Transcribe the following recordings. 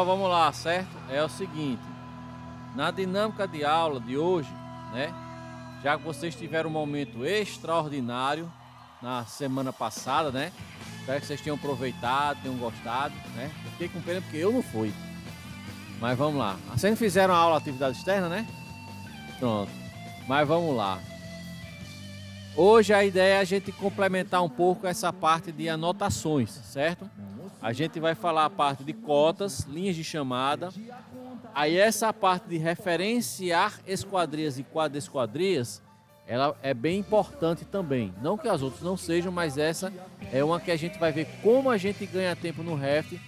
Vamos lá, certo? É o seguinte, na dinâmica de aula de hoje, né? Já que vocês tiveram um momento extraordinário na semana passada, né? Espero que vocês tenham aproveitado, tenham gostado, né? Eu fiquei com pena porque eu não fui. Mas vamos lá. Vocês não fizeram a aula de atividade externa, né? Pronto. Mas vamos lá. Hoje a ideia é a gente complementar um pouco essa parte de anotações, certo? A gente vai falar a parte de cotas, linhas de chamada. Aí essa parte de referenciar esquadrias e quadra-esquadrias, ela é bem importante também. Não que as outras não sejam, mas essa é uma que a gente vai ver como a gente ganha tempo no Revit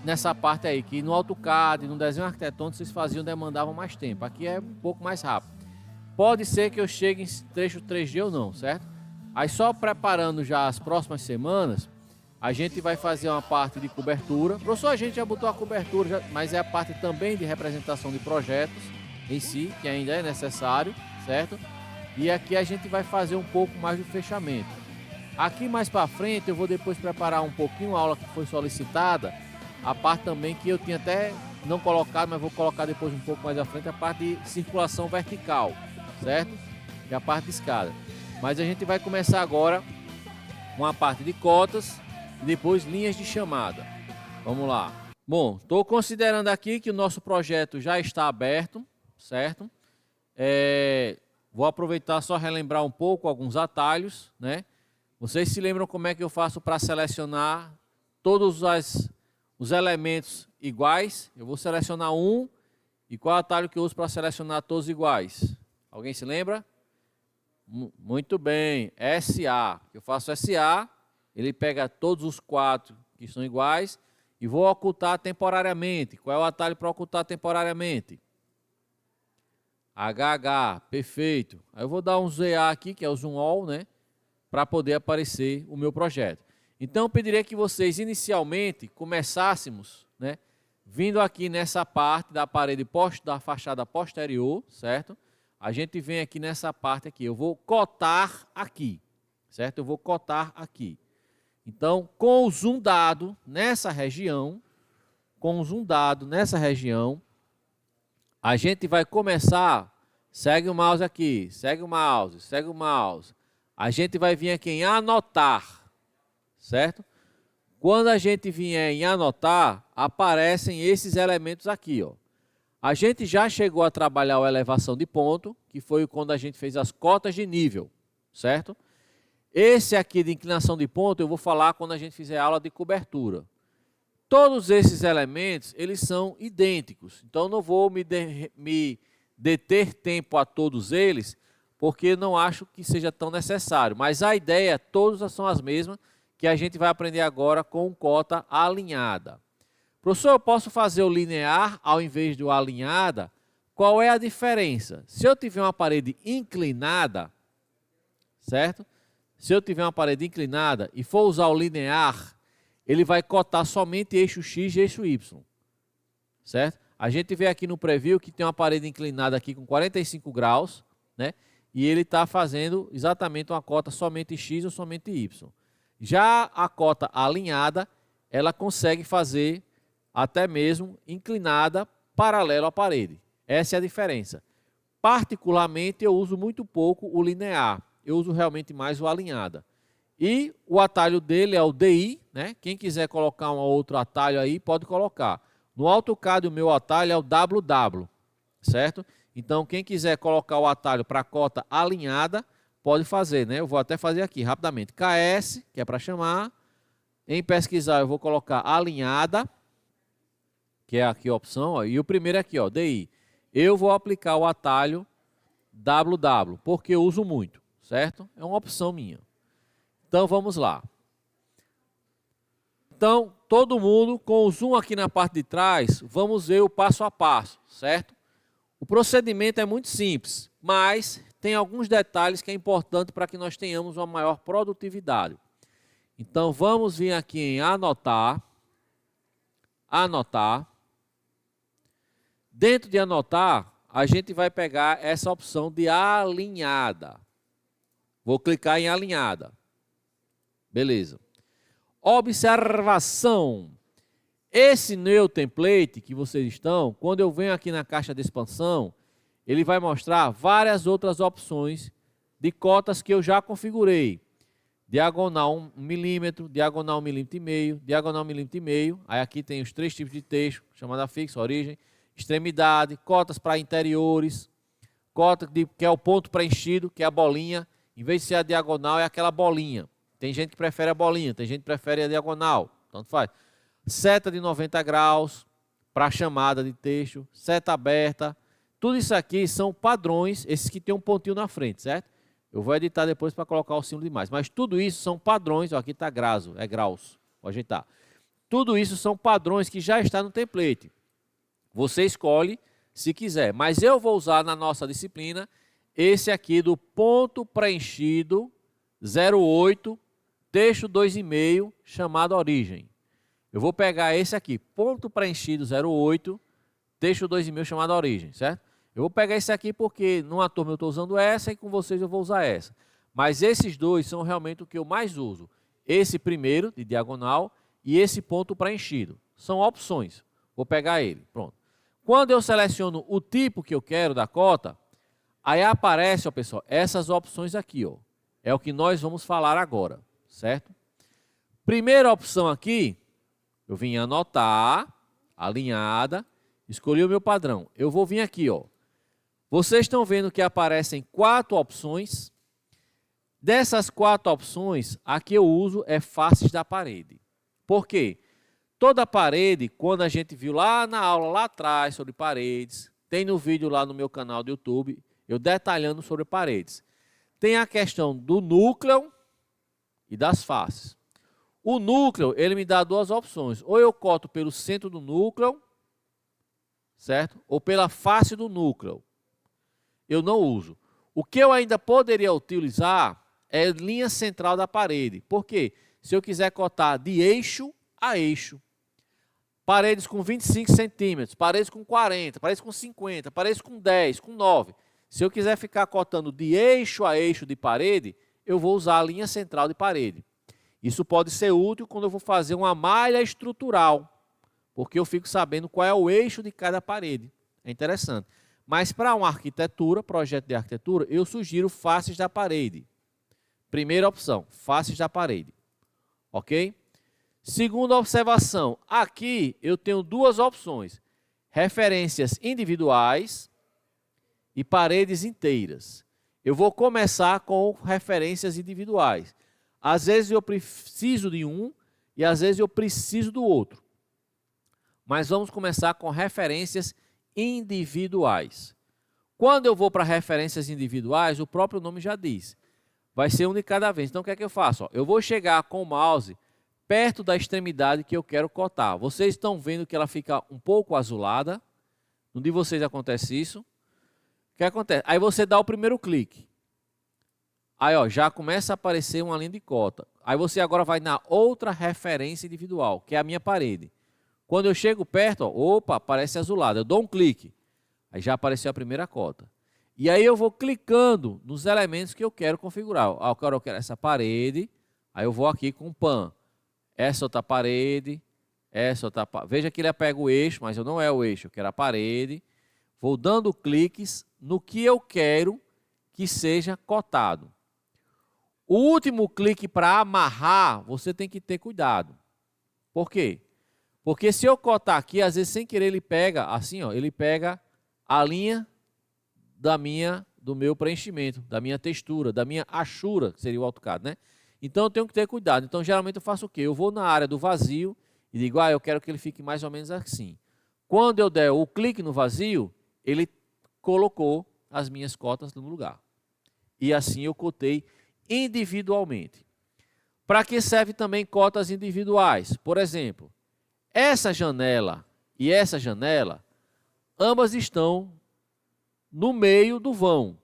nessa parte aí, que no AutoCAD, no desenho arquitetônico, vocês faziam, demandavam mais tempo. Aqui é um pouco mais rápido. Pode ser que eu chegue em trecho 3D ou não, certo? Aí só preparando já as próximas semanas, a gente vai fazer uma parte de cobertura. Professor, a gente já botou a cobertura, mas é a parte também de representação de projetos em si, que ainda é necessário, certo? E aqui a gente vai fazer um pouco mais do fechamento. Aqui mais para frente eu vou depois preparar um pouquinho a aula que foi solicitada, a parte também que eu tinha até não colocado, mas vou colocar depois um pouco mais à frente, a parte de circulação vertical, certo? Que é a parte de escada. Mas a gente vai começar agora com a parte de cotas e depois linhas de chamada. Vamos lá. Bom, estou considerando aqui que o nosso projeto já está aberto, certo? Vou aproveitar só relembrar um pouco alguns atalhos, né? Vocês se lembram como é que eu faço para selecionar todos os elementos iguais? Eu vou selecionar um. E qual atalho que eu uso para selecionar todos iguais? Alguém se lembra? Muito bem, SA. Eu faço SA, ele pega todos os 4 que são iguais e vou ocultar temporariamente. Qual é o atalho para ocultar temporariamente? HH, perfeito. Aí eu vou dar um ZA aqui, que é o Zoom All, né? Para poder aparecer o meu projeto. Então eu pediria que vocês inicialmente começássemos, né? Vindo aqui nessa parte da parede da fachada posterior, certo? A gente vem aqui nessa parte aqui, eu vou cotar aqui, certo? Eu vou cotar aqui. Então, com o zoom dado nessa região, a gente vai começar, segue o mouse aqui, segue o mouse, segue o mouse. A gente vai vir aqui em anotar, certo? Quando a gente vier em anotar, aparecem esses elementos aqui, ó. A gente já chegou a trabalhar a elevação de ponto, que foi quando a gente fez as cotas de nível, certo? Esse aqui de inclinação de ponto eu vou falar quando a gente fizer a aula de cobertura. Todos esses elementos, eles são idênticos, então não vou me deter tempo a todos eles, porque não acho que seja tão necessário. Mas a ideia, todas são as mesmas, que a gente vai aprender agora com cota alinhada. Professor, eu posso fazer o linear ao invés do alinhada? Qual é a diferença? Se eu tiver uma parede inclinada, certo? Se eu tiver uma parede inclinada e for usar o linear, ele vai cotar somente eixo X e eixo Y, certo? A gente vê aqui no preview que tem uma parede inclinada aqui com 45 graus, né? E ele está fazendo exatamente uma cota somente X ou somente Y. Já a cota alinhada, ela consegue fazer até mesmo inclinada paralelo à parede. Essa é a diferença. Particularmente, eu uso muito pouco o linear. Eu uso realmente mais o alinhada. E o atalho dele é o DI, né? Quem quiser colocar um outro atalho aí, pode colocar. No AutoCAD, o meu atalho é o WW, certo? Então, quem quiser colocar o atalho para cota alinhada, pode fazer, né? Eu vou até fazer aqui rapidamente. KS, que é para chamar. Em pesquisar, eu vou colocar alinhada, que é aqui a opção, ó, e o primeiro aqui, ó, DI. Eu vou aplicar o atalho WW, porque eu uso muito, certo? É uma opção minha. Então, vamos lá. Então, todo mundo, com o zoom aqui na parte de trás, vamos ver o passo a passo, certo? O procedimento é muito simples, mas tem alguns detalhes que é importante para que nós tenhamos uma maior produtividade. Então, vamos vir aqui em anotar. Anotar. Dentro de anotar, a gente vai pegar essa opção de alinhada. Vou clicar em alinhada. Beleza. Observação. Esse meu template que vocês estão, quando eu venho aqui na caixa de expansão, ele vai mostrar várias outras opções de cotas que eu já configurei. Diagonal 1 milímetro, diagonal 1,5 milímetro, diagonal 1,5 milímetro. Aí aqui tem os 3 tipos de texto, chamada fixa, origem, extremidade, cotas para interiores, cota que é o ponto preenchido, que é a bolinha. Em vez de ser a diagonal, é aquela bolinha. Tem gente que prefere a bolinha, tem gente que prefere a diagonal. Tanto faz. Seta de 90 graus para chamada de texto, seta aberta. Tudo isso aqui são padrões, esses que tem um pontinho na frente, certo? Eu vou editar depois para colocar o símbolo de mais. Mas tudo isso são padrões, ó, aqui está graus, é graus, vou ajeitar. Tudo isso são padrões que já está no template. Você escolhe se quiser, mas eu vou usar na nossa disciplina esse aqui do ponto preenchido 08, texto 2,5, chamado origem. Eu vou pegar esse aqui, ponto preenchido 08, texto 2,5, chamado origem, certo? Eu vou pegar esse aqui porque numa turma eu estou usando essa e com vocês eu vou usar essa. Mas esses dois são realmente o que eu mais uso. Esse primeiro, de diagonal, e esse ponto preenchido. São opções. Vou pegar ele, pronto. Quando eu seleciono o tipo que eu quero da cota, aí aparece, ó, pessoal, essas opções aqui, ó. É o que nós vamos falar agora, certo? Primeira opção aqui, eu vim anotar, alinhada, escolhi o meu padrão. Eu vou vir aqui, ó. Vocês estão vendo que aparecem 4 opções. Dessas 4 opções, a que eu uso é faces da parede. Por quê? Toda parede, quando a gente viu lá na aula, lá atrás, sobre paredes, tem no vídeo lá no meu canal do YouTube, eu detalhando sobre paredes. Tem a questão do núcleo e das faces. O núcleo, ele me dá 2 opções. Ou eu coto pelo centro do núcleo, certo? Ou pela face do núcleo. Eu não uso. O que eu ainda poderia utilizar é a linha central da parede. Por quê? Se eu quiser cotar de eixo a eixo. Paredes com 25 centímetros, paredes com 40, paredes com 50, paredes com 10, com 9. Se eu quiser ficar cotando de eixo a eixo de parede, eu vou usar a linha central de parede. Isso pode ser útil quando eu vou fazer uma malha estrutural, porque eu fico sabendo qual é o eixo de cada parede. É interessante. Mas para uma arquitetura, projeto de arquitetura, eu sugiro faces da parede. Primeira opção, faces da parede. Ok? Segunda observação, aqui eu tenho 2 opções. Referências individuais e paredes inteiras. Eu vou começar com referências individuais. Às vezes eu preciso de um e às vezes eu preciso do outro. Mas vamos começar com referências individuais. Quando eu vou para referências individuais, o próprio nome já diz. Vai ser um de cada vez. Então o que é que eu faço? Eu vou chegar com o mouse perto da extremidade que eu quero cotar. Vocês estão vendo que ela fica um pouco azulada. No de vocês acontece isso. O que acontece? Aí você dá o primeiro clique. Aí ó, já começa a aparecer uma linha de cota. Aí você agora vai na outra referência individual, que é a minha parede. Quando eu chego perto, ó, opa, aparece azulada. Eu dou um clique. Aí já apareceu a primeira cota. E aí eu vou clicando nos elementos que eu quero configurar. Ah, eu quero essa parede. Aí eu vou aqui com o pan. Essa outra parede. Essa outra parede. Veja que ele pega o eixo, mas não é o eixo. Eu quero a parede. Vou dando cliques no que eu quero que seja cotado. O último clique para amarrar, você tem que ter cuidado. Por quê? Porque se eu cotar aqui, às vezes sem querer ele pega, assim, ó, ele pega a linha do meu preenchimento, da minha textura, da minha achura, que seria o AutoCAD, né? Então eu tenho que ter cuidado. Então geralmente eu faço o quê? Eu vou na área do vazio e digo, eu quero que ele fique mais ou menos assim. Quando eu der o clique no vazio, ele colocou as minhas cotas no lugar. E assim eu cotei individualmente. Para que serve também cotas individuais? Por exemplo, essa janela e essa janela, ambas estão no meio do vão.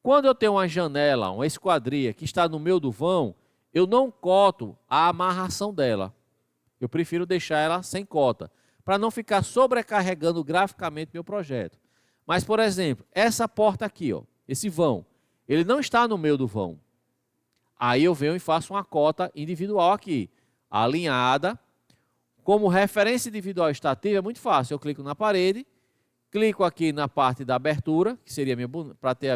Quando eu tenho uma janela, uma esquadria que está no meio do vão, eu não coto a amarração dela. Eu prefiro deixar ela sem cota, para não ficar sobrecarregando graficamente meu projeto. Mas, por exemplo, essa porta aqui, ó, esse vão, ele não está no meio do vão. Aí eu venho e faço uma cota individual aqui, alinhada, Como referência individual estativa é muito fácil. Eu clico na parede, clico aqui na parte da abertura, que seria para ter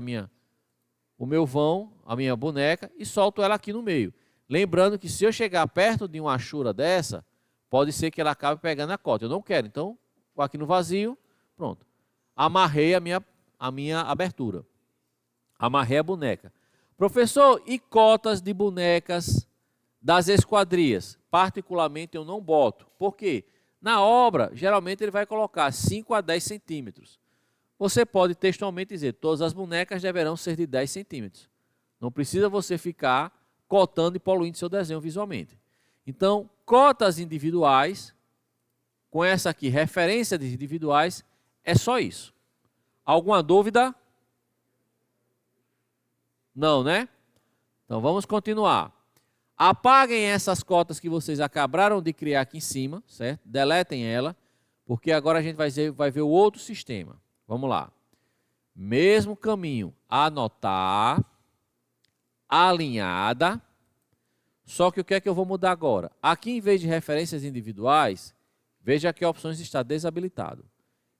o meu vão, a minha boneca, e solto ela aqui no meio. Lembrando que se eu chegar perto de uma achura dessa, pode ser que ela acabe pegando a cota. Eu não quero, então, vou aqui no vazio, pronto. Amarrei a minha abertura. Amarrei a boneca. Professor, e cotas de bonecas das esquadrias? Particularmente eu não boto. Por quê? Na obra, geralmente ele vai colocar 5 a 10 centímetros. Você pode textualmente dizer, todas as bonecas deverão ser de 10 centímetros. Não precisa você ficar cotando e poluindo seu desenho visualmente. Então, cotas individuais, com essa aqui, referência de individuais, é só isso. Alguma dúvida? Não, né? Então, vamos continuar. Apaguem essas cotas que vocês acabaram de criar aqui em cima, certo? Deletem ela, porque agora a gente vai ver o outro sistema. Vamos lá. Mesmo caminho, anotar, alinhada. Só que o que é que eu vou mudar agora? Aqui, em vez de referências individuais, veja que opções está desabilitado.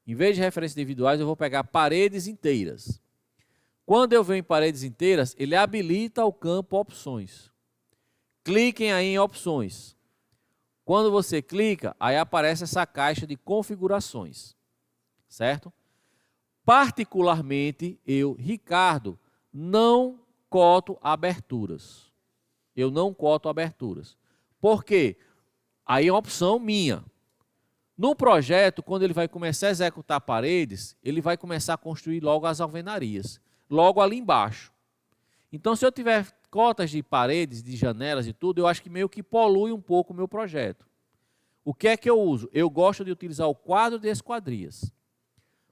Em vez de referências individuais, eu vou pegar paredes inteiras. Quando eu venho em paredes inteiras, ele habilita o campo opções. Cliquem aí em opções. Quando você clica, aí aparece essa caixa de configurações, certo? Particularmente, eu, Ricardo, não coto aberturas. Eu não coto aberturas. Por quê? Aí é uma opção minha. No projeto, quando ele vai começar a executar paredes, ele vai começar a construir logo as alvenarias, logo ali embaixo. Então, se eu tiver cotas de paredes, de janelas e tudo, eu acho que meio que polui um pouco o meu projeto. O que é que eu uso? Eu gosto de utilizar o quadro de esquadrias,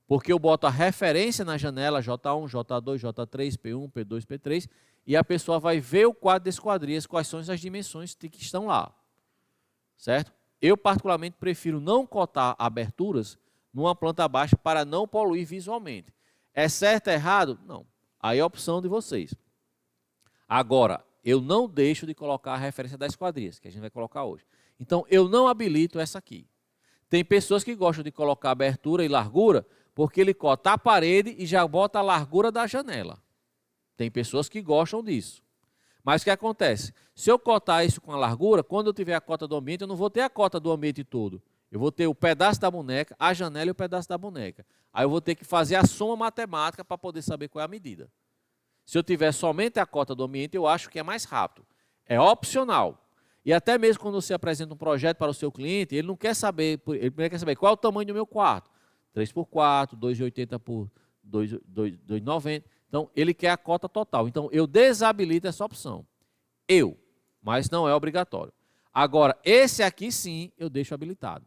porque eu boto a referência na janela J1, J2, J3, P1, P2, P3, e a pessoa vai ver o quadro de esquadrias, quais são as dimensões que estão lá, certo? Eu, particularmente, prefiro não cotar aberturas numa planta baixa para não poluir visualmente. É certo ou errado? Não. Aí é a opção de vocês. Agora, eu não deixo de colocar a referência das esquadrias, que a gente vai colocar hoje. Então, eu não habilito essa aqui. Tem pessoas que gostam de colocar abertura e largura, porque ele cota a parede e já bota a largura da janela. Tem pessoas que gostam disso. Mas o que acontece? Se eu cotar isso com a largura, quando eu tiver a cota do ambiente, eu não vou ter a cota do ambiente todo. Eu vou ter o pedaço da boneca, a janela e o pedaço da boneca. Aí eu vou ter que fazer a soma matemática para poder saber qual é a medida. Se eu tiver somente a cota do ambiente, eu acho que é mais rápido. É opcional. E até mesmo quando você apresenta um projeto para o seu cliente, ele não quer saber, ele primeiro quer saber qual é o tamanho do meu quarto. 3x4, 2,80 por 2,90. Então, ele quer a cota total. Então, eu desabilito essa opção. Mas não é obrigatório. Agora, esse aqui sim, eu deixo habilitado.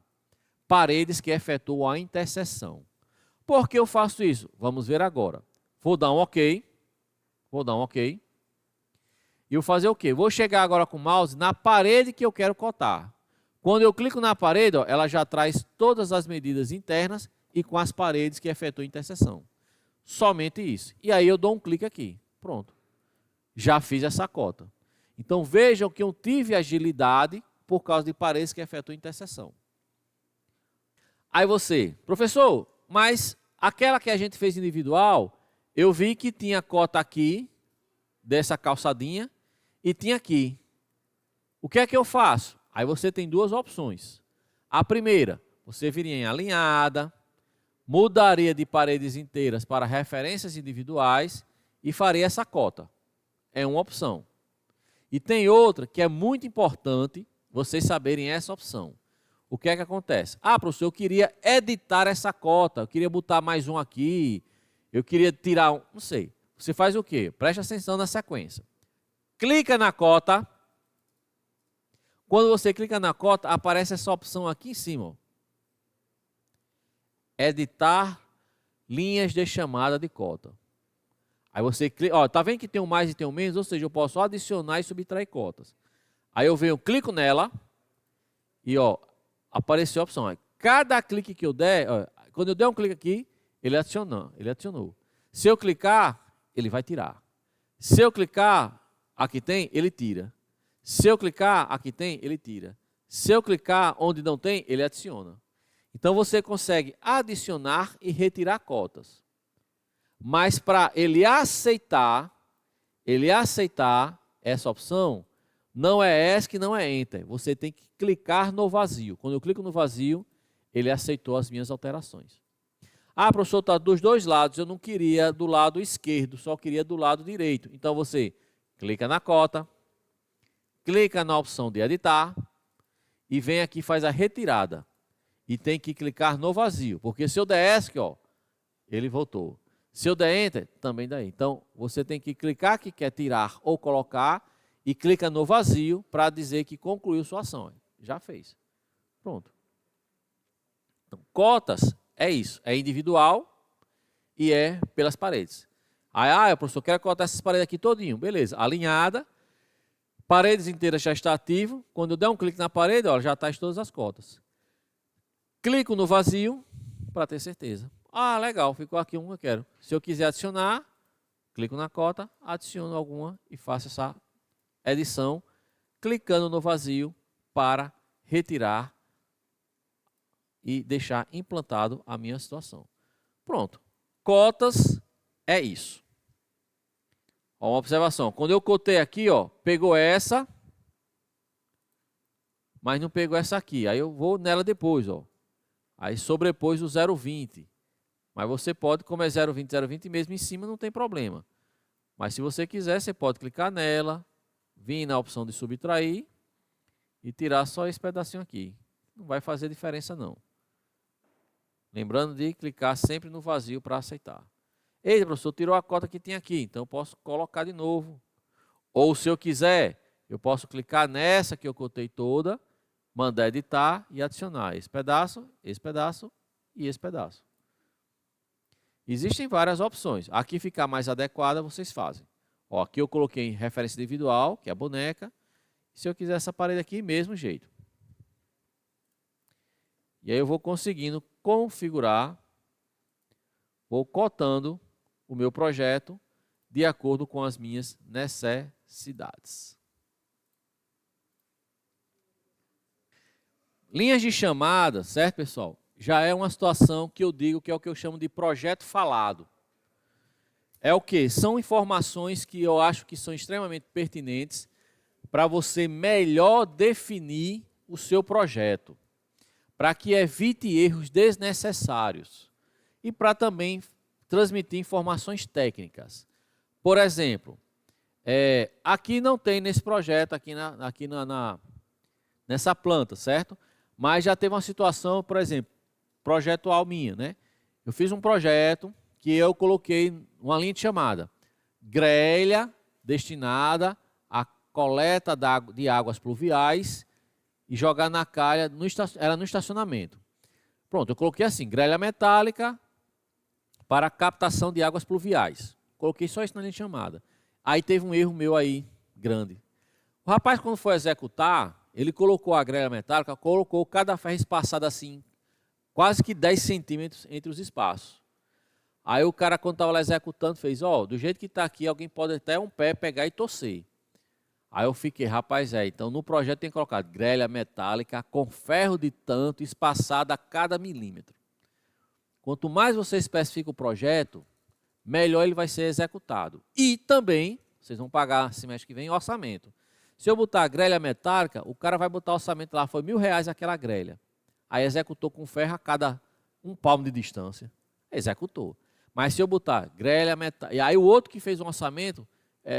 Paredes que efetuam a interseção. Por que eu faço isso? Vamos ver agora. Vou dar um OK. E eu fazer o quê? Vou chegar agora com o mouse na parede que eu quero cotar. Quando eu clico na parede, ó, ela já traz todas as medidas internas e com as paredes que efetuam a interseção. Somente isso. E aí eu dou um clique aqui. Pronto. Já fiz essa cota. Então vejam que eu tive agilidade por causa de paredes que efetuam a interseção. Aí você, professor, mas aquela que a gente fez individual, eu vi que tinha cota aqui, dessa calçadinha, e tinha aqui. O que é que eu faço? Aí você tem duas opções. A primeira, você viria em alinhada, mudaria de paredes inteiras para referências individuais e faria essa cota. É uma opção. E tem outra que é muito importante vocês saberem essa opção. O que é que acontece? Professor, eu queria editar essa cota, eu queria botar mais um aqui, eu queria tirar um, não sei. Você faz o quê? Preste atenção na sequência. Clica na cota. Quando você clica na cota, aparece essa opção aqui em cima. Ó. Editar linhas de chamada de cota. Aí você clica, ó, tá vendo que tem um mais e tem um menos? Ou seja, eu posso adicionar e subtrair cotas. Aí eu venho, clico nela e ó, apareceu a opção. Ó, cada clique que eu der, ó, quando eu der um clique aqui, ele adicionou. Se eu clicar, ele vai tirar. Se eu clicar, aqui tem, ele tira. Se eu clicar, aqui tem, ele tira. Se eu clicar onde não tem, ele adiciona. Então você consegue adicionar e retirar cotas. Mas para ele aceitar essa opção, não é ESC, não é Enter. Você tem que clicar no vazio. Quando eu clico no vazio, ele aceitou as minhas alterações. Ah, professor, está dos dois lados. Eu não queria do lado esquerdo, só queria do lado direito. Então você clica na cota, clica na opção de editar e vem aqui e faz a retirada. E tem que clicar no vazio, porque se eu der ESC, ó, ele voltou. Se eu der Enter, também daí. Então, você tem que clicar que quer tirar ou colocar e clica no vazio para dizer que concluiu sua ação. Já fez. Pronto. Então, cotas é isso. É individual e é pelas paredes. Aí, professor, quero cotar essas paredes aqui todinho. Beleza. Alinhada. Paredes inteiras já está ativo. Quando eu der um clique na parede, ó, já está em todas as cotas. Clico no vazio para ter certeza. Ah, legal, ficou aqui um que eu quero. Se eu quiser adicionar, clico na cota, adiciono alguma e faço essa edição, clicando no vazio para retirar e deixar implantado a minha situação. Pronto. Cotas é isso. Ó, uma observação. Quando eu cotei aqui, ó, pegou essa, mas não pegou essa aqui. Aí eu vou nela depois, ó. Aí sobrepôs o 0,20. Mas você pode, como é 0,20, 0,20 mesmo em cima, não tem problema. Mas se você quiser, você pode clicar nela, vir na opção de subtrair e tirar só esse pedacinho aqui. Não vai fazer diferença não. Lembrando de clicar sempre no vazio para aceitar. Ei, professor, tirou a cota que tinha aqui, então eu posso colocar de novo. Ou se eu quiser, eu posso clicar nessa que eu cotei toda, mandar editar e adicionar esse pedaço e esse pedaço. Existem várias opções. Aqui ficar mais adequada, vocês fazem. Ó, aqui eu coloquei em referência individual, que é a boneca. Se eu quiser essa parede aqui, mesmo jeito. E aí eu vou conseguindo configurar, vou cotando o meu projeto de acordo com as minhas necessidades. Linhas de chamada, certo, pessoal? Já é uma situação que eu digo que é o que eu chamo de projeto falado. É o quê? São informações que eu acho que são extremamente pertinentes para você melhor definir o seu projeto, para que evite erros desnecessários e para também transmitir informações técnicas. Por exemplo, aqui não tem nesse projeto, nessa planta, certo? Mas já teve uma situação, por exemplo, projeto minha, né? Eu fiz um projeto que eu coloquei uma linha de chamada. Grelha destinada à coleta de águas pluviais e jogar na calha, era no estacionamento. Pronto, eu coloquei assim, grelha metálica para captação de águas pluviais. Coloquei só isso na linha de chamada. Aí teve um erro meu aí, grande. O rapaz, quando foi executar, ele colocou a grelha metálica, colocou cada ferro espaçado assim, quase que 10 centímetros entre os espaços. Aí o cara, quando estava lá executando, fez, do jeito que está aqui, alguém pode até um pé pegar e torcer. Aí eu fiquei, rapaz, então no projeto tem que colocar grelha metálica com ferro de tanto, espaçada a cada milímetro. Quanto mais você especifica o projeto, melhor ele vai ser executado. E também, vocês vão pagar semestre que vem, orçamento. Se eu botar grelha metálica, o cara vai botar orçamento lá, foi R$1.000 aquela grelha. Aí executou com ferro a cada 1 palmo de distância. Executou. Mas se eu botar grelha metálica, e aí o outro que fez um orçamento,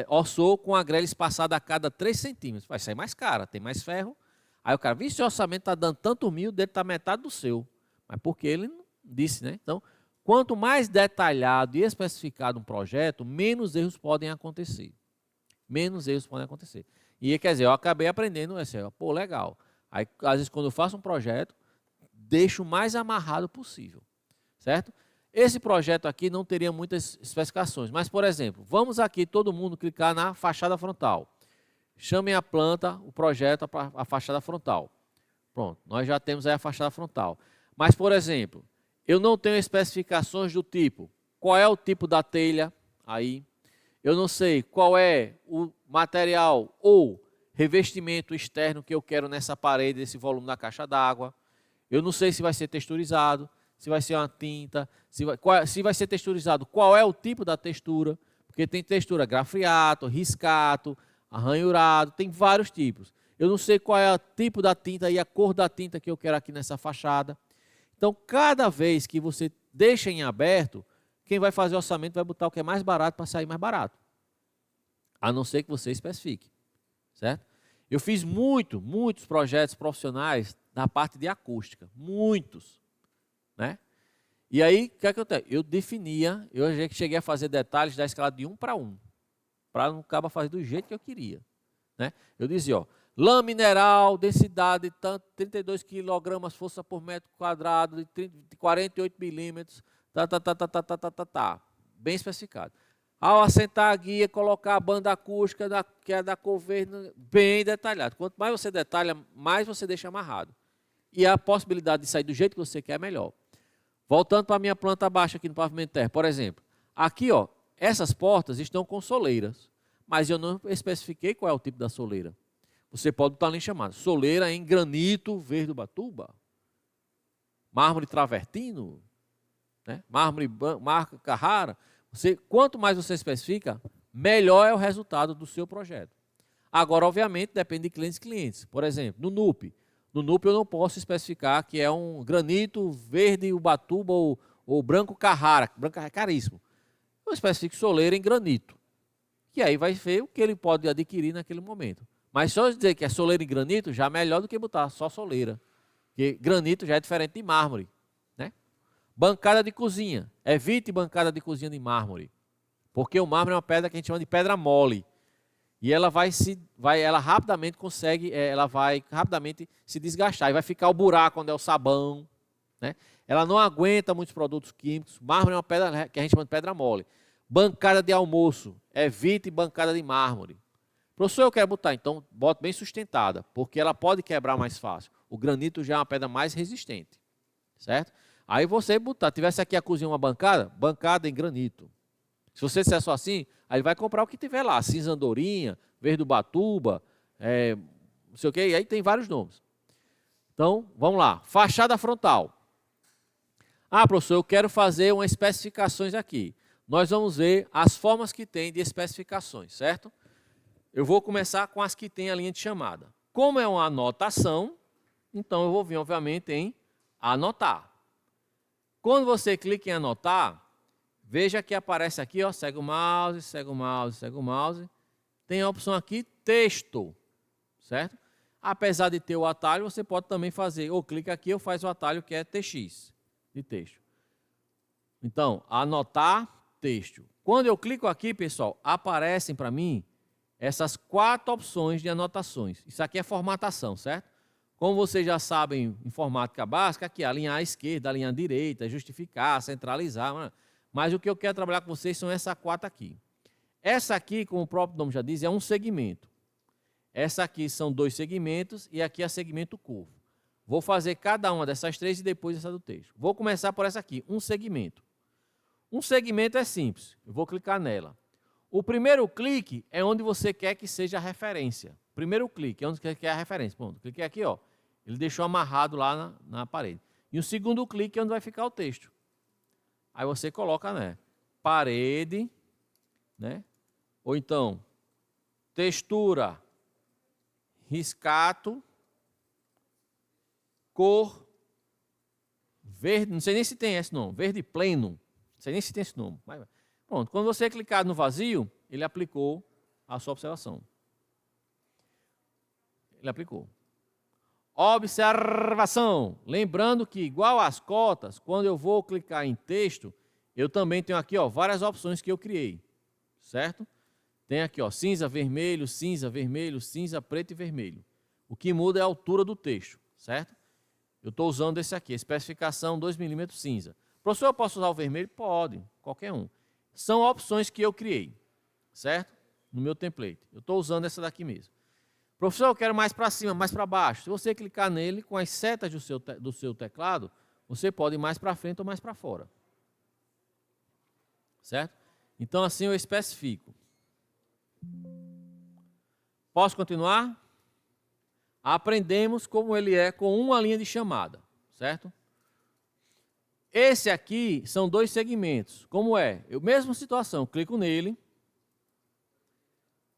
orçou com a grelha espaçada a cada 3 centímetros. Vai sair mais cara, tem mais ferro. Aí o cara, viu, esse orçamento está dando tanto mil, dele está metade do seu. Mas porque ele não disse, né? Então, quanto mais detalhado e especificado um projeto, menos erros podem acontecer. Menos erros podem acontecer. E quer dizer, eu acabei aprendendo, pô, legal. Aí, às vezes, quando eu faço um projeto, deixo o mais amarrado possível, certo? Esse projeto aqui não teria muitas especificações, mas, por exemplo, vamos aqui todo mundo clicar na fachada frontal. Chamem a planta, o projeto, a fachada frontal. Pronto, nós já temos aí a fachada frontal. Mas, por exemplo, eu não tenho especificações do tipo, qual é o tipo da telha aí, eu não sei qual é o material ou revestimento externo que eu quero nessa parede, esse volume da caixa d'água. Eu não sei se vai ser texturizado, se vai ser uma tinta, se vai ser texturizado, qual é o tipo da textura, porque tem textura grafreato, riscato, arranhurado, tem vários tipos. Eu não sei qual é o tipo da tinta e a cor da tinta que eu quero aqui nessa fachada. Então, cada vez que você deixa em aberto, quem vai fazer o orçamento vai botar o que é mais barato para sair mais barato. A não ser que você especifique, certo? Eu fiz muitos projetos profissionais na parte de acústica, muitos, né? E aí, o que é que eu tenho? Eu definia, eu cheguei a fazer detalhes da escala de 1 para 1, para não acabar fazer do jeito que eu queria, né? Eu dizia, ó, lã mineral, densidade de tanto, 32 kg, força por metro quadrado, de 48 milímetros, bem especificado. Ao assentar a guia, colocar a banda acústica, que é da cor verde, bem detalhado. Quanto mais você detalha, mais você deixa amarrado. E a possibilidade de sair do jeito que você quer é melhor. Voltando para a minha planta baixa aqui no pavimento terra, por exemplo. Aqui, ó, essas portas estão com soleiras, mas eu não especifiquei qual é o tipo da soleira. Você pode estar ali chamando soleira em granito verde Ubatuba, mármore travertino, né? Mármore marca Carrara. Quanto mais você especifica, melhor é o resultado do seu projeto. Agora, obviamente, depende de clientes. Por exemplo, no NUP. No NUP eu não posso especificar que é um granito verde Ubatuba ou branco Carrara. Branco é caríssimo. Eu especifico soleira em granito. E aí vai ver o que ele pode adquirir naquele momento. Mas só dizer que é soleira em granito já é melhor do que botar só soleira. Porque granito já é diferente de mármore, né? Bancada de cozinha. Evite bancada de cozinha de mármore. Porque o mármore é uma pedra que a gente chama de pedra mole. E ela ela rapidamente consegue, ela vai rapidamente se desgastar. E vai ficar o buraco onde é o sabão, né? Ela não aguenta muitos produtos químicos. Mármore é uma pedra que a gente chama de pedra mole. Bancada de almoço. Evite bancada de mármore. Professor, eu quero botar, então bote bem sustentada, porque ela pode quebrar mais fácil. O granito já é uma pedra mais resistente, certo? Aí você botar, tivesse aqui a cozinha uma bancada em granito. Se você disser só assim, aí ele vai comprar o que tiver lá, cinza andorinha, verde ubatuba, não sei o que, e aí tem vários nomes. Então, vamos lá, fachada frontal. Ah, professor, eu quero fazer umas especificações aqui. Nós vamos ver as formas que tem de especificações, certo? Eu vou começar com as que tem a linha de chamada. Como é uma anotação, então eu vou vir, obviamente, em anotar. Quando você clica em anotar, veja que aparece aqui, ó, segue o mouse, segue o mouse, segue o mouse. Tem a opção aqui, texto, certo? Apesar de ter o atalho, você pode também fazer, ou clica aqui ou faz o atalho que é TX, de texto. Então, anotar, texto. Quando eu clico aqui, pessoal, aparecem para mim essas 4 opções de anotações. Isso aqui é formatação, certo? Como vocês já sabem, informática básica, aqui alinhar à esquerda, alinhar à direita, justificar, centralizar. Mas o que eu quero trabalhar com vocês são essas 4 aqui. Essa aqui, como o próprio nome já diz, é um segmento. Essa aqui são 2 segmentos e aqui é segmento curvo. Vou fazer cada uma dessas 3 e depois essa do texto. Vou começar por essa aqui, um segmento. Um segmento é simples, eu vou clicar nela. O primeiro clique é onde você quer que seja a referência. Primeiro clique é onde você quer a referência. Pronto, cliquei aqui, ó. Ele deixou amarrado lá na parede. E o segundo clique é onde vai ficar o texto. Aí você coloca, né? Parede, né? Ou então, textura, riscato, cor, verde, não sei nem se tem esse nome, verde pleno. Não sei nem se tem esse nome. Mas, pronto, quando você clicar no vazio, ele aplicou a sua observação. Ele aplicou. Observação. Lembrando que, igual às cotas, quando eu vou clicar em texto, eu também tenho aqui, ó, várias opções que eu criei. Certo? Tem aqui, ó, cinza, vermelho, cinza, preto e vermelho. O que muda é a altura do texto. Certo? Eu estou usando esse aqui, especificação 2 mm cinza. Professor, eu posso usar o vermelho? Pode, qualquer um. São opções que eu criei, certo? No meu template. Eu estou usando essa daqui mesmo. Professor, eu quero mais para cima, mais para baixo. Se você clicar nele, com as setas do seu teclado, você pode ir mais para frente ou mais para fora. Certo? Então, assim eu especifico. Posso continuar? Aprendemos como ele é com uma linha de chamada, certo? Esse aqui são 2 segmentos. Como é? Eu, mesma situação, clico nele,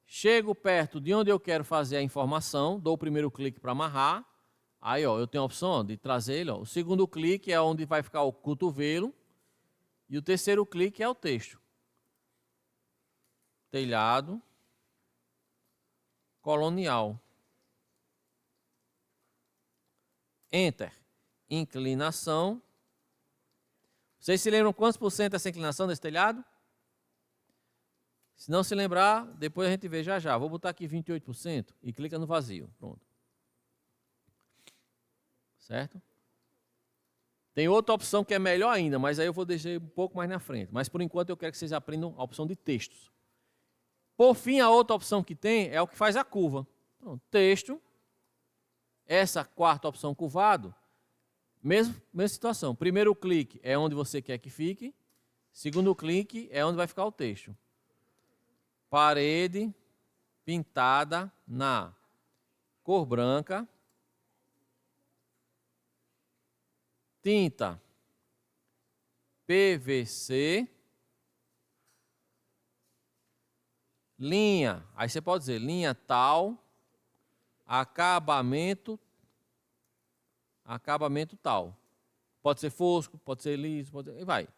chego perto de onde eu quero fazer a informação, dou o primeiro clique para amarrar. Aí, ó, eu tenho a opção ó, de trazer ele. Ó. O segundo clique é onde vai ficar o cotovelo. E o terceiro clique é o texto. Telhado colonial. Enter. Inclinação. Vocês se lembram quantos por cento é essa inclinação desse telhado? Se não se lembrar, depois a gente vê já já. Vou botar aqui 28% e clica no vazio. Pronto. Certo? Tem outra opção que é melhor ainda, mas aí eu vou deixar um pouco mais na frente. Mas por enquanto eu quero que vocês aprendam a opção de textos. Por fim, a outra opção que tem é o que faz a curva. Pronto. Texto. Essa quarta opção curvado. Mesma situação. Primeiro clique é onde você quer que fique. Segundo clique é onde vai ficar o texto. Parede pintada na cor branca. Tinta PVC. Linha, aí você pode dizer linha tal. Acabamento tal. Pode ser fosco, pode ser liso, pode ser, e vai.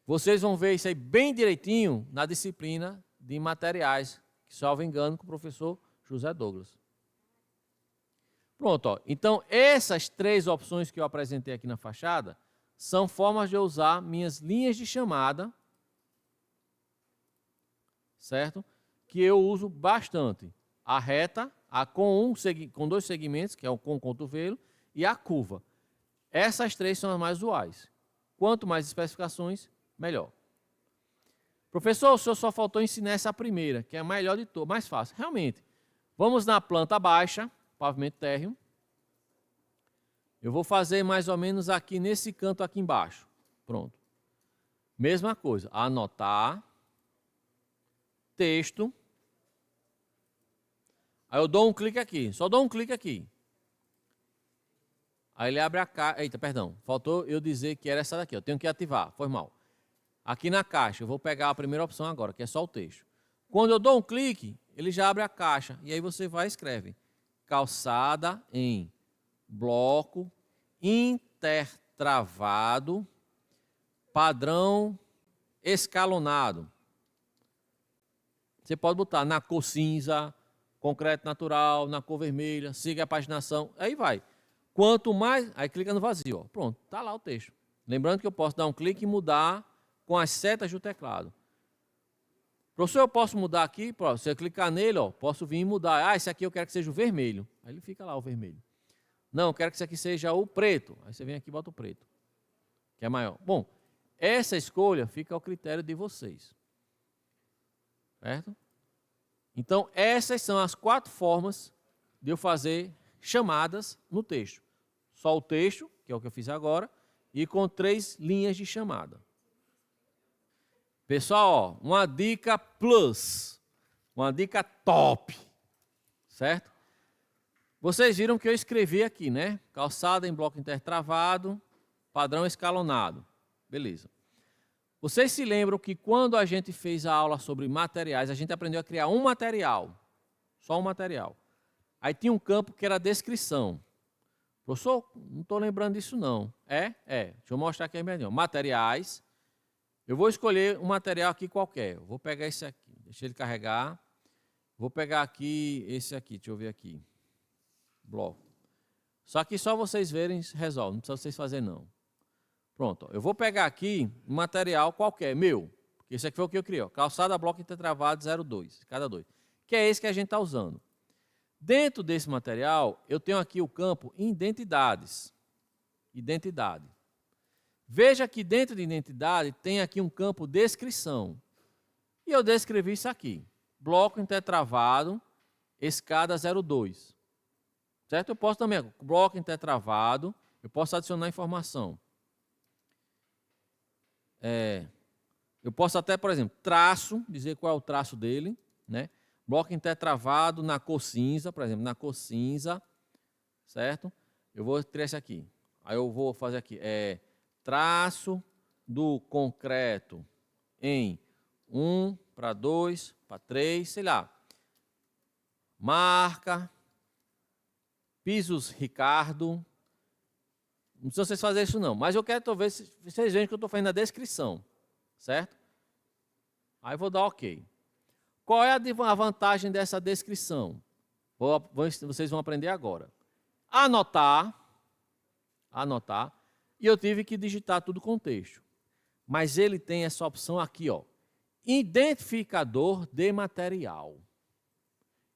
Vocês vão ver isso aí bem direitinho na disciplina de materiais, que salvo engano, com o professor José Douglas. Pronto, ó. Então essas 3 opções que eu apresentei aqui na fachada são formas de eu usar minhas linhas de chamada, certo? Que eu uso bastante. A reta, a com 2 segmentos, que é o com cotovelo, e a curva. Essas 3 são as mais usuais. Quanto mais especificações, melhor. Professor, o senhor só faltou ensinar essa primeira, que é a melhor de todas, mais fácil. Realmente. Vamos na planta baixa, pavimento térreo. Eu vou fazer mais ou menos aqui nesse canto aqui embaixo. Pronto. Mesma coisa. Anotar. Texto. Aí eu dou um clique aqui. Só dou um clique aqui. Aí ele abre a caixa. Eita, perdão. Faltou eu dizer que era essa daqui. Eu tenho que ativar. Foi mal. Aqui na caixa, eu vou pegar a primeira opção agora, que é só o texto. Quando eu dou um clique, ele já abre a caixa. E aí você vai e escreve. Calçada em bloco intertravado padrão escalonado. Você pode botar na cor cinza, concreto natural, na cor vermelha, siga a paginação, aí vai. Quanto mais, aí clica no vazio, ó. Pronto, está lá o texto. Lembrando que eu posso dar um clique e mudar com as setas do teclado. Professor, eu posso mudar aqui? Se eu clicar nele, ó, posso vir e mudar. Ah, esse aqui eu quero que seja o vermelho. Aí ele fica lá o vermelho. Não, eu quero que esse aqui seja o preto. Aí você vem aqui e bota o preto, que é maior. Bom, essa escolha fica ao critério de vocês. Certo? Então, essas são as 4 formas de eu fazer chamadas no texto. Só o texto, que é o que eu fiz agora, e com 3 linhas de chamada. Pessoal, ó, uma dica plus, uma dica top, certo? Vocês viram que eu escrevi aqui, né? Calçada em bloco intertravado, padrão escalonado. Beleza. Vocês se lembram que quando a gente fez a aula sobre materiais, a gente aprendeu a criar um material, só um material. Aí tinha um campo que era a descrição. Professor, não estou lembrando disso não. É? Deixa eu mostrar aqui melhor. Materiais. Eu vou escolher um material aqui qualquer. Eu vou pegar esse aqui, deixa ele carregar. Vou pegar aqui esse aqui, deixa eu ver aqui. Bloco. Só que só vocês verem resolve, não precisa vocês fazerem não. Pronto, eu vou pegar aqui um material qualquer, meu. Porque esse aqui foi o que eu criei, ó, calçada bloco intertravado 0,2, cada 2. Que é esse que a gente está usando. Dentro desse material, eu tenho aqui o campo identidades. Identidade. Veja que dentro de identidade tem aqui um campo descrição. E eu descrevi isso aqui. Bloco intertravado, escada 0,2. Certo? Eu posso também, bloco intertravado, eu posso adicionar informação. Eu posso até, por exemplo, traço, dizer qual é o traço dele, né? Bloco intertravado na cor cinza, por exemplo, na cor cinza, certo? Eu vou criar esse aqui. Aí eu vou fazer aqui, traço do concreto em 1 para 2 para 3, sei lá. Marca, pisos Ricardo. Não precisa vocês fazerem isso não, mas eu quero talvez vocês vejam que eu estou fazendo a descrição, certo? Aí eu vou dar OK. Qual é a vantagem dessa descrição? Vocês vão aprender agora. Anotar, e eu tive que digitar tudo com texto. Mas ele tem essa opção aqui, ó, identificador de material.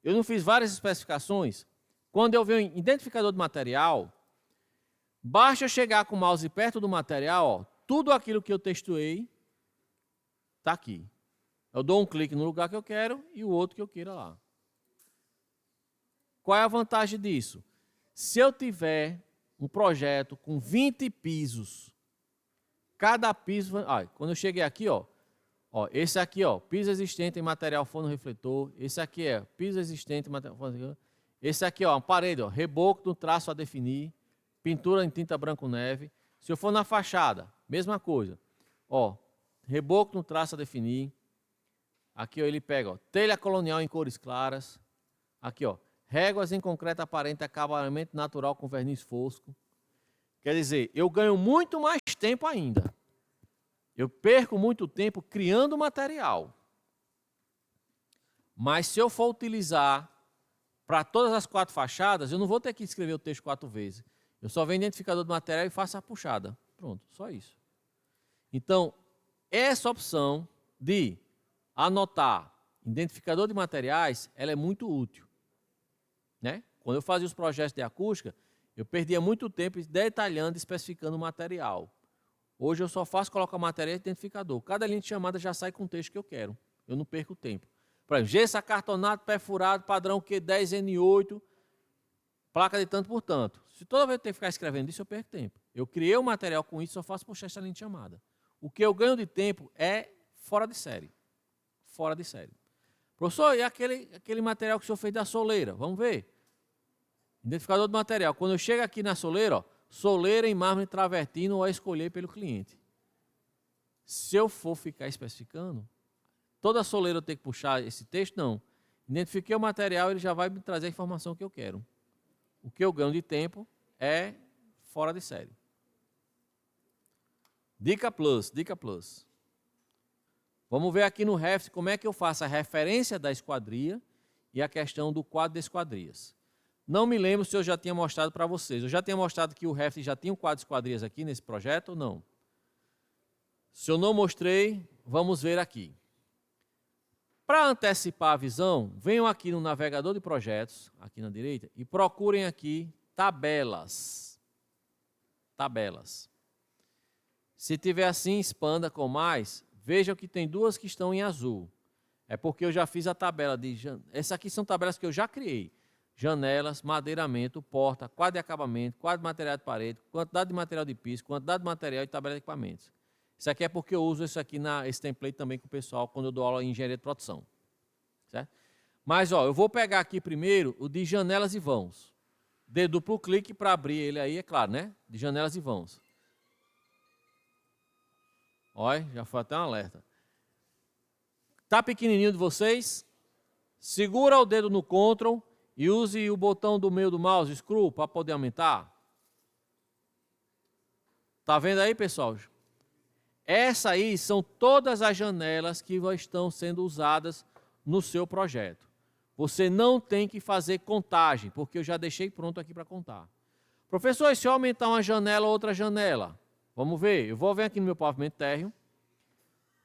Eu não fiz várias especificações. Quando eu ver um identificador de material, basta eu chegar com o mouse perto do material, ó, tudo aquilo que eu textuei está aqui. Eu dou um clique no lugar que eu quero e o outro que eu queira lá. Qual é a vantagem disso? Se eu tiver um projeto com 20 pisos, cada piso... quando eu cheguei aqui, ó, esse aqui, ó, piso existente em material fonorefletor. Esse aqui é piso existente em material fonorefletor. Esse aqui, ó, uma parede, ó, reboco do traço a definir, pintura em tinta branco neve. Se eu for na fachada, mesma coisa. Ó, reboco no traço a definir. Aqui, ó, ele pega, ó, telha colonial em cores claras. Aqui, ó, réguas em concreto aparente, acabamento natural com verniz fosco. Quer dizer, eu ganho muito mais tempo ainda. Eu perco muito tempo criando material. Mas se eu for utilizar para todas as 4 fachadas, eu não vou ter que escrever o texto 4 vezes. Eu só venho identificador do material e faço a puxada. Pronto, só isso. Então, essa opção de anotar identificador de materiais, ela é muito útil. Né? Quando eu fazia os projetos de acústica, eu perdia muito tempo detalhando e especificando o material. Hoje eu só faço colocar material e identificador. Cada linha de chamada já sai com o texto que eu quero. Eu não perco tempo. Por exemplo, gesso acartonado, perfurado, padrão Q10N8, placa de tanto por tanto. Se toda vez eu tenho que ficar escrevendo isso, eu perco tempo. Eu criei o material com isso, só faço puxar essa linha de chamada. O que eu ganho de tempo é fora de série. Fora de série. Professor, e aquele material que o senhor fez da soleira? Vamos ver. Identificador do material. Quando eu chego aqui na soleira, ó, soleira em mármore travertino ou a escolher pelo cliente. Se eu for ficar especificando, toda soleira eu tenho que puxar esse texto? Não. Identifiquei o material, ele já vai me trazer a informação que eu quero. O que eu ganho de tempo é fora de série. Dica Plus, Dica Plus. Vamos ver aqui no Revit como é que eu faço a referência da esquadria e a questão do quadro de esquadrias. Não me lembro se eu já tinha mostrado para vocês. Eu já tinha mostrado que o Revit já tinha um quadro de esquadrias aqui nesse projeto ou não? Se eu não mostrei, vamos ver aqui. Para antecipar a visão, venham aqui no navegador de projetos, aqui na direita, e procurem aqui tabelas. Tabelas. Se tiver assim, expanda com mais, vejam que tem 2 que estão em azul. É porque eu já fiz a tabela de... Essas aqui são tabelas que eu já criei. Janelas, madeiramento, porta, quadro de acabamento, quadro de material de parede, quantidade de material de piso, quantidade de material e tabela de equipamentos. Isso aqui é porque eu uso isso aqui esse template também com o pessoal quando eu dou aula em engenharia de produção. Certo? Mas, ó, eu vou pegar aqui primeiro o de janelas e vãos. Dê duplo clique para abrir ele aí, é claro, né? De janelas e vãos. Olha, já foi até um alerta. Tá pequenininho de vocês? Segura o dedo no Ctrl e use o botão do meio do mouse, Scroll, para poder aumentar. Tá vendo aí, pessoal? Essas aí são todas as janelas que estão sendo usadas no seu projeto. Você não tem que fazer contagem, porque eu já deixei pronto aqui para contar. Professor, e se eu aumentar uma janela ou outra janela? Vamos ver, eu vou vir aqui no meu pavimento térreo.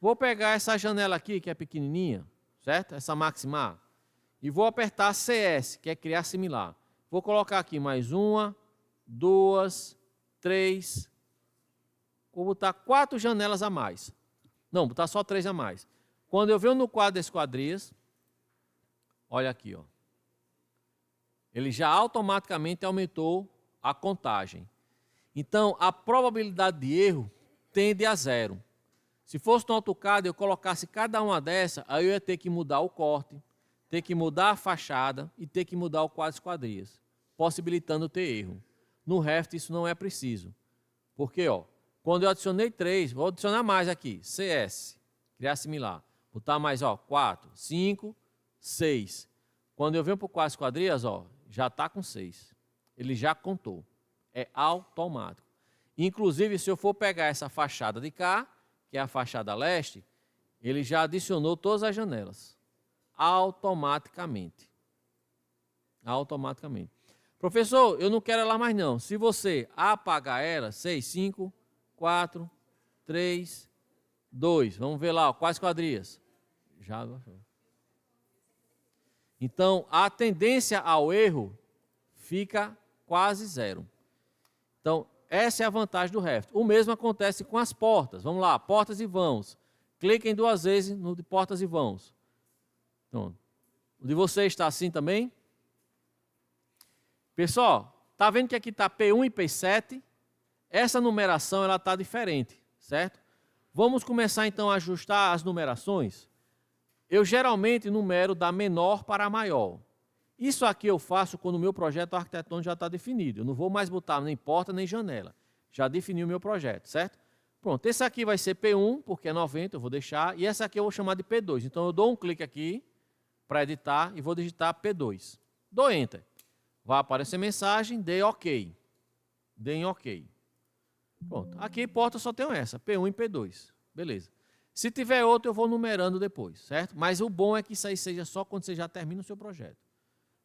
Vou pegar essa janela aqui, que é pequenininha, certo? Essa maximar. E vou apertar CS, que é criar similar. Vou colocar aqui mais 1, 2, 3. Vou botar 4 janelas a mais. Não, botar só 3 a mais. Quando eu venho no quadro de esquadrias, olha aqui, ó. Ele já automaticamente aumentou a contagem. Então, a probabilidade de erro tende a 0. Se fosse no AutoCAD, eu colocasse cada uma dessas, aí eu ia ter que mudar o corte, ter que mudar a fachada e ter que mudar o quadro de esquadrias. possibilitando ter erro. No Revit isso não é preciso. Porque, ó, quando eu adicionei 3, vou adicionar mais aqui, CS, criar similar. Botar mais, ó, 4, 5, 6. Quando eu venho para o quadro esquadrias, ó, já está com 6. Ele já contou. É automático. Inclusive, se eu for pegar essa fachada de cá, que é a fachada leste, ele já adicionou todas as janelas. Automaticamente. Automaticamente. Professor, eu não quero ela mais não. Se você apagar ela, 6, 5, 4, 3, 2. Vamos ver lá, ó, quais quadrias? Já gostou. Então, a tendência ao erro fica quase zero. Então, essa é a vantagem do Revit. O mesmo acontece com as portas. Vamos lá, portas e vãos. Cliquem 2 vezes no de portas e vãos. Então, o de vocês está assim também? Pessoal, está vendo que aqui está P1 e P7? Essa numeração está diferente, certo? Vamos começar então a ajustar as numerações. Eu geralmente numero da menor para a maior. Isso aqui eu faço quando o meu projeto arquitetônico já está definido. Eu não vou mais botar nem porta nem janela. Já defini o meu projeto, certo? Pronto, esse aqui vai ser P1, porque é 90, eu vou deixar. E essa aqui eu vou chamar de P2. Então eu dou um clique aqui para editar e vou digitar P2. Dou Enter. Vai aparecer mensagem, dê OK. Dê em OK. Pronto. Aqui porta só tenho essa, P1 e P2. Beleza. Se tiver outro, eu vou numerando depois, certo? Mas o bom é que isso aí seja só quando você já termina o seu projeto.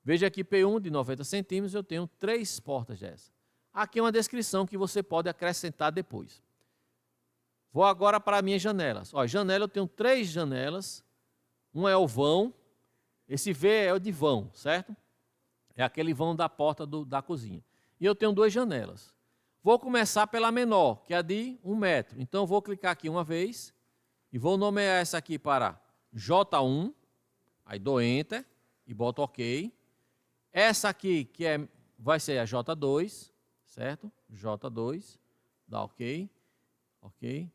Veja aqui P1 de 90 centímetros, eu tenho 3 portas dessa. Aqui é uma descrição que você pode acrescentar depois. Vou agora para as minhas janelas. Ó, janela eu tenho 3 janelas. Um é o vão. Esse V é o de vão, certo? É aquele vão da porta da cozinha. E eu tenho 2 janelas. Vou começar pela menor, que é a de 1 metro. Então, eu vou clicar aqui uma vez e vou nomear essa aqui para J1. Aí dou Enter e boto OK. Essa aqui, que vai ser a J2, certo? J2, dá OK. OK.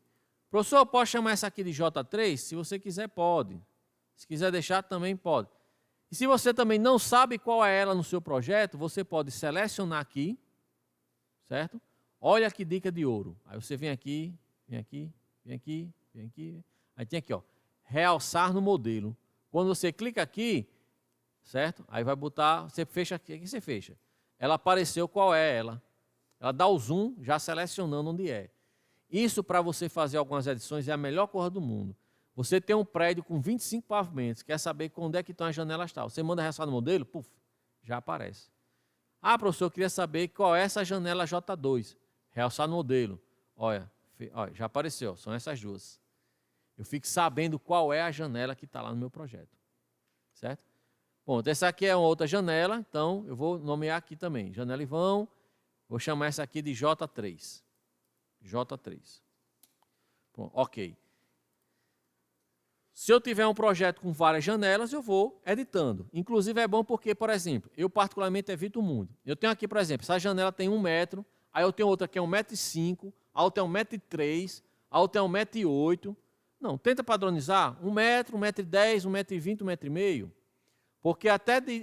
Professor, eu posso chamar essa aqui de J3? Se você quiser, pode. Se quiser deixar, também pode. E se você também não sabe qual é ela no seu projeto, você pode selecionar aqui, certo? Olha que dica de ouro. Aí você vem aqui, vem aqui, vem aqui, vem aqui. Aí tem aqui, ó, realçar no modelo. Quando você clica aqui, certo? Aí vai botar, você fecha aqui, aqui você fecha. Ela apareceu qual é ela. Ela dá o zoom, já selecionando onde é. Isso para você fazer algumas edições é a melhor coisa do mundo. Você tem um prédio com 25 pavimentos, quer saber onde é que estão as janelas tal. Você manda realçar no modelo, puf, já aparece. Ah, professor, eu queria saber qual é essa janela J2. Realçar no modelo. Olha, já apareceu, são essas duas. Eu fico sabendo qual é a janela que está lá no meu projeto. Certo? Bom, essa aqui é uma outra janela, então eu vou nomear aqui também. Janela e vão, vou chamar essa aqui de J3. J3. Bom, OK. Se eu tiver um projeto com várias janelas, eu vou editando. Inclusive é bom porque, por exemplo, eu particularmente evito muito. Eu tenho aqui, por exemplo, essa janela tem 1 metro, aí eu tenho outra que é 1,5 m, a outra é 1,3 m, a outra é 1,8 m. Não, tenta padronizar 1 metro, 1,10 m, 1,20 m, 1,5 m. Porque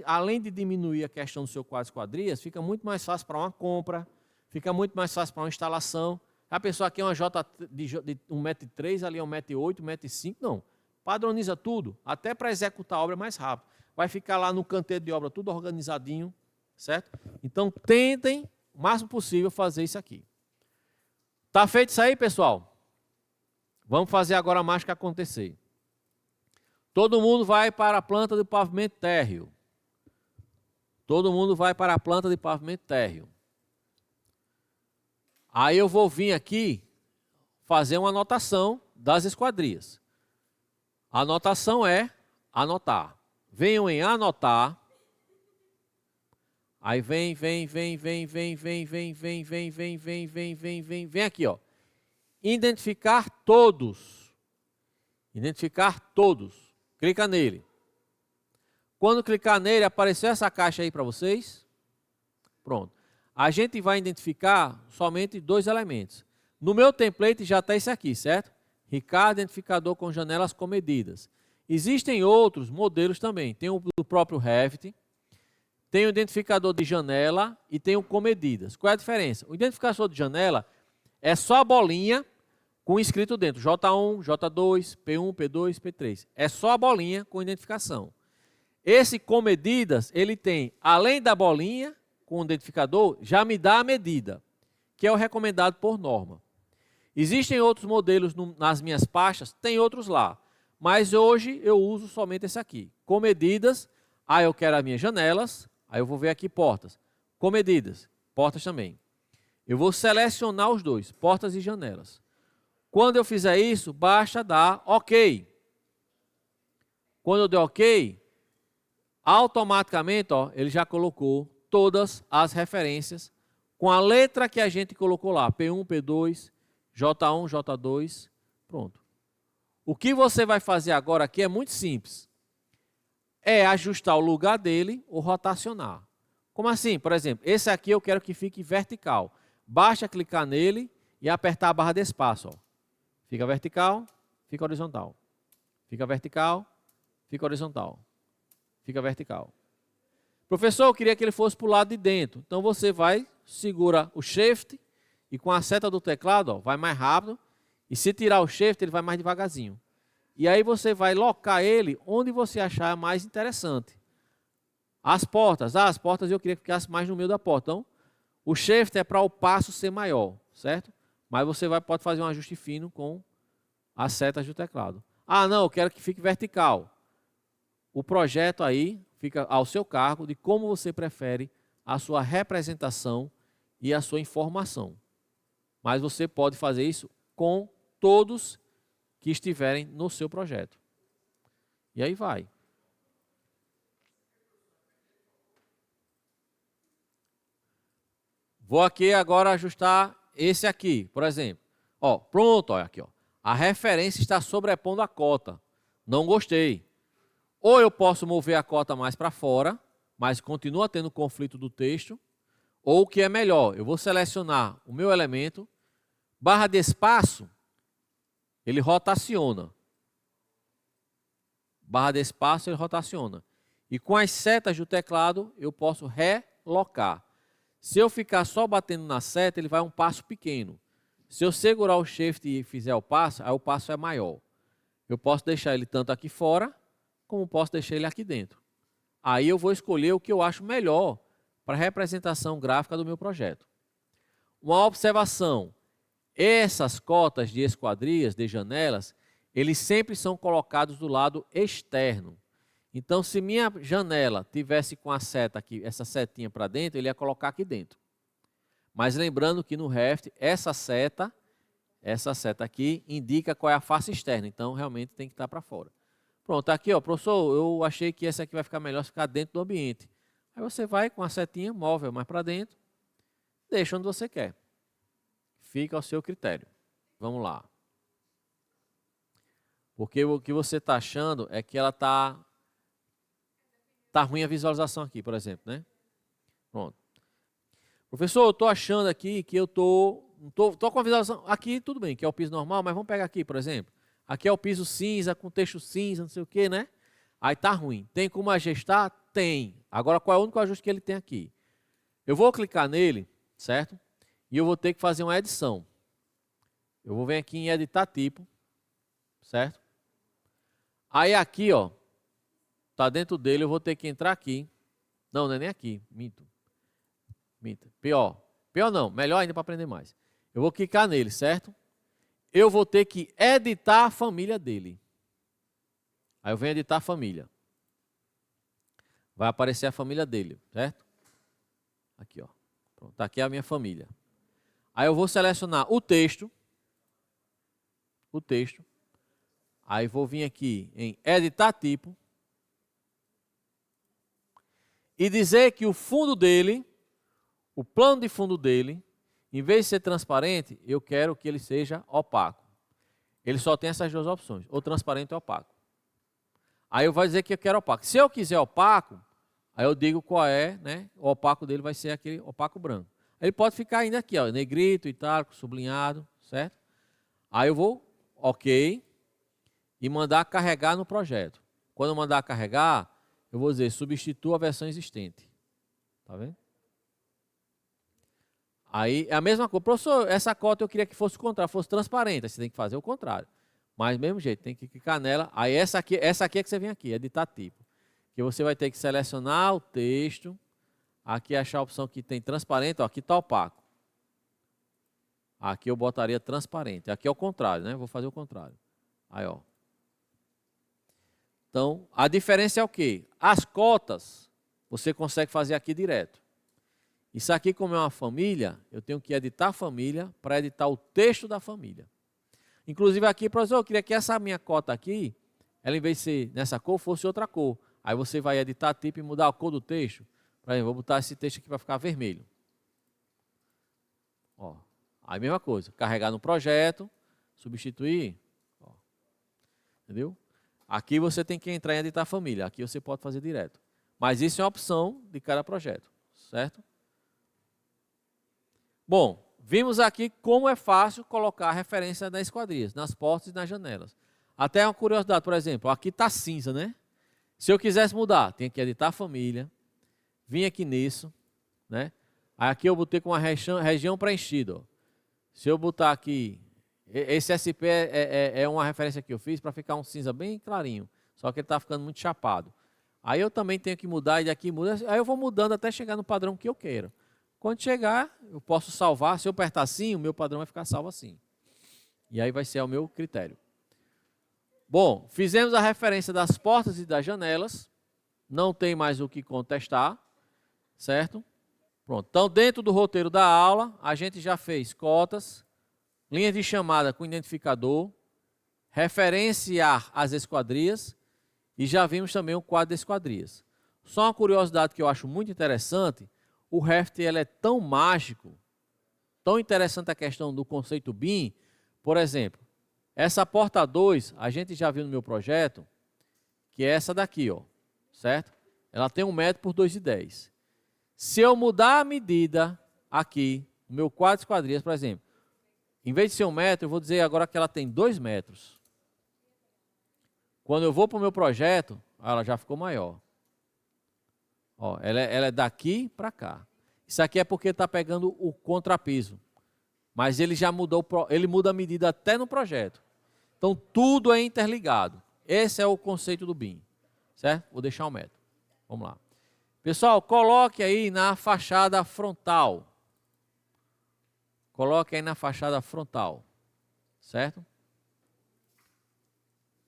além de diminuir a questão do seu quadro esquadrias, fica muito mais fácil para uma compra, fica muito mais fácil para uma instalação. A pessoa aqui é uma J de 1,3 m, ali é 1,8 m, 1,5 m. Não, padroniza tudo, até para executar a obra mais rápido. Vai ficar lá no canteiro de obra tudo organizadinho, certo? Então, tentem, o máximo possível, fazer isso aqui. Tá feito isso aí, pessoal? Vamos fazer agora a mágica acontecer. Todo mundo vai para a planta de pavimento térreo. Todo mundo vai para a planta de pavimento térreo. Aí eu vou vir aqui fazer uma anotação das esquadrias. A anotação é anotar. Venham em anotar. Aí vem aqui, ó. Identificar todos. Identificar todos. Clica nele. Quando clicar nele, apareceu essa caixa aí para vocês. Pronto. A gente vai identificar somente 2 elementos. No meu template já está esse aqui, certo? Ricardo, identificador com janelas com medidas. Existem outros modelos também. Tem o do próprio Revit. tem o identificador de janela e tem o com medidas. Qual é a diferença? O identificador de janela é só a bolinha com escrito dentro, J1, J2, P1, P2, P3. É só a bolinha com identificação. Esse com medidas, ele tem, além da bolinha com o identificador, já me dá a medida, que é o recomendado por norma. Existem outros modelos nas minhas pastas, tem outros lá. Mas hoje eu uso somente esse aqui. Com medidas, eu quero as minhas janelas, aí eu vou ver aqui portas. Com medidas, portas também. Eu vou selecionar os dois, portas e janelas. Quando eu fizer isso, basta dar OK. Quando eu der OK, automaticamente ele já colocou todas as referências com a letra que a gente colocou lá. P1, P2, J1, J2, pronto. O que você vai fazer agora aqui é muito simples. É ajustar o lugar dele ou rotacionar. Como assim? Por exemplo, esse aqui eu quero que fique vertical. Basta clicar nele e apertar a barra de espaço. Fica vertical, fica horizontal. Fica vertical, fica horizontal. Fica vertical. Professor, eu queria que ele fosse para o lado de dentro. Então você vai, segura o Shift e com a seta do teclado vai mais rápido. E se tirar o Shift, ele vai mais devagarzinho. E aí você vai locar ele onde você achar mais interessante. As portas. As portas eu queria que ficasse mais no meio da porta. Então, o Shift é para o passo ser maior, certo? Mas você pode fazer um ajuste fino com as setas do teclado. Não, eu quero que fique vertical. O projeto aí fica ao seu cargo de como você prefere a sua representação e a sua informação. Mas você pode fazer isso com todos que estiverem no seu projeto. E aí vai. Vou aqui agora ajustar esse aqui, por exemplo. Pronto, olha aqui. A referência está sobrepondo a cota. Não gostei. Ou eu posso mover a cota mais para fora, mas continua tendo conflito do texto. Ou o que é melhor, eu vou selecionar o meu elemento, barra de espaço, ele rotaciona. Barra de espaço, ele rotaciona. E com as setas do teclado, eu posso relocar. Se eu ficar só batendo na seta, ele vai um passo pequeno. Se eu segurar o Shift e fizer o passo, aí o passo é maior. Eu posso deixar ele tanto aqui fora, como posso deixar ele aqui dentro. Aí eu vou escolher o que eu acho melhor para a representação gráfica do meu projeto. Uma observação. Essas cotas de esquadrias, de janelas, eles sempre são colocados do lado externo. Então, se minha janela tivesse com a seta aqui, essa setinha para dentro, ele ia colocar aqui dentro. Mas lembrando que no Revit, essa seta aqui indica qual é a face externa. Então, realmente tem que estar para fora. Pronto, tá aqui, professor, eu achei que essa aqui vai ficar melhor se ficar dentro do ambiente. Aí você vai com a setinha, móvel mais para dentro, deixa onde você quer. Fica ao seu critério. Vamos lá. Porque o que você está achando é que ela está ruim a visualização aqui, por exemplo, né? Pronto. Professor, eu estou achando aqui que eu tô com a visualização aqui, tudo bem, que é o piso normal, mas vamos pegar aqui, por exemplo. Aqui é o piso cinza, com texto cinza, não sei o que, né? Aí tá ruim. Tem como ajustar? Tem. Agora, qual é o único ajuste que ele tem aqui? Eu vou clicar nele, certo? E eu vou ter que fazer uma edição. Eu vou vir aqui em editar tipo, certo? Aí aqui, tá dentro dele, eu vou ter que entrar aqui. Não é nem aqui, minto. Pior não, melhor ainda para aprender mais. Eu vou clicar nele, certo? Eu vou ter que editar a família dele. Aí eu venho editar a família. Vai aparecer a família dele, certo? Aqui, Pronto, tá aqui a minha família. Aí eu vou selecionar o texto. Aí vou vir aqui em editar tipo. E dizer que o fundo dele, o plano de fundo dele, em vez de ser transparente, eu quero que ele seja opaco. Ele só tem essas duas opções, ou transparente ou opaco. Aí eu vou dizer que eu quero opaco. Se eu quiser opaco, aí eu digo qual é, né? O opaco dele vai ser aquele opaco branco. Ele pode ficar ainda aqui, negrito, itálico, sublinhado, certo? Aí eu vou, OK, e mandar carregar no projeto. Quando eu mandar carregar, eu vou dizer substitua a versão existente. Tá vendo? Aí é a mesma coisa. Professor, essa cota eu queria que fosse o contrário, fosse transparente. Aí você tem que fazer o contrário. Mas do mesmo jeito, tem que clicar nela. Aí essa aqui é que você vem aqui, editar tipo. Que você vai ter que selecionar o texto. Aqui achar a opção que tem transparente, ó, aqui está opaco. Aqui eu botaria transparente. Aqui é o contrário, né? Vou fazer o contrário. Aí, ó. Então, a diferença é o quê? As cotas, você consegue fazer aqui direto. Isso aqui, como é uma família, eu tenho que editar a família para editar o texto da família. Inclusive aqui, professor, eu queria que essa minha cota aqui, ela em vez de ser nessa cor, fosse outra cor. Aí você vai editar tipo e mudar a cor do texto. Por exemplo, vou botar esse texto aqui para ficar vermelho. Ó. Aí mesma coisa, carregar no projeto, substituir. Ó. Entendeu? Aqui você tem que entrar em editar família. Aqui você pode fazer direto. Mas isso é uma opção de cada projeto. Certo? Bom, vimos aqui como é fácil colocar referência nas esquadrias, nas portas e nas janelas. Até uma curiosidade, por exemplo, aqui está cinza, né? Se eu quisesse mudar, tem que editar a família, vim aqui nisso, né? Aí aqui eu botei com uma região preenchida. Ó. Se eu botar aqui, esse SP é uma referência que eu fiz para ficar um cinza bem clarinho, só que ele está ficando muito chapado. Aí eu também tenho que mudar, e daqui muda, aí eu vou mudando até chegar no padrão que eu quero. Quando chegar, eu posso salvar. Se eu apertar assim, o meu padrão vai ficar salvo assim. E aí vai ser o meu critério. Bom, fizemos a referência das portas e das janelas. Não tem mais o que contestar. Certo? Pronto. Então, dentro do roteiro da aula, a gente já fez cotas, linhas de chamada com identificador, referenciar as esquadrias e já vimos também o quadro de esquadrias. Só uma curiosidade que eu acho muito interessante. O Revit ele é tão mágico, tão interessante a questão do conceito BIM. Por exemplo, essa porta 2, a gente já viu no meu projeto, que é essa daqui, ó, certo? Ela tem 1 metro por 2,10. Se eu mudar a medida aqui, no meu quadro de esquadrias, por exemplo, em vez de ser 1 metro, eu vou dizer agora que ela tem 2 metros. Quando eu vou para o meu projeto, ela já ficou maior. Ó, ela é daqui para cá. Isso aqui é porque está pegando o contrapiso. Mas ele já mudou, ele muda a medida até no projeto. Então, tudo é interligado. Esse é o conceito do BIM. Certo? Vou deixar 1 metro. Vamos lá. Pessoal, coloque aí na fachada frontal. Coloque aí na fachada frontal. Certo?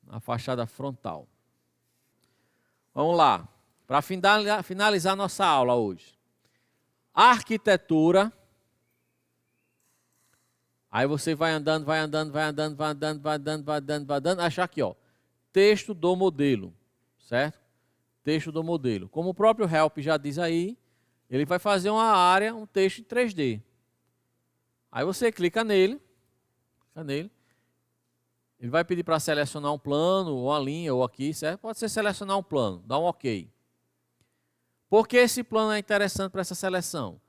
Na fachada frontal. Vamos lá. Para finalizar nossa aula hoje. Arquitetura. Aí você vai andando, vai andando, vai andando, vai andando, vai andando, vai andando, vai andando. Achar aqui, ó. Texto do modelo. Certo? Texto do modelo. Como o próprio Help já diz aí, ele vai fazer uma área, um texto em 3D. Aí você clica nele. Ele vai pedir para selecionar um plano, ou uma linha, ou aqui, certo? Pode ser selecionar um plano, dá um OK. Por que esse plano é interessante para essa seleção?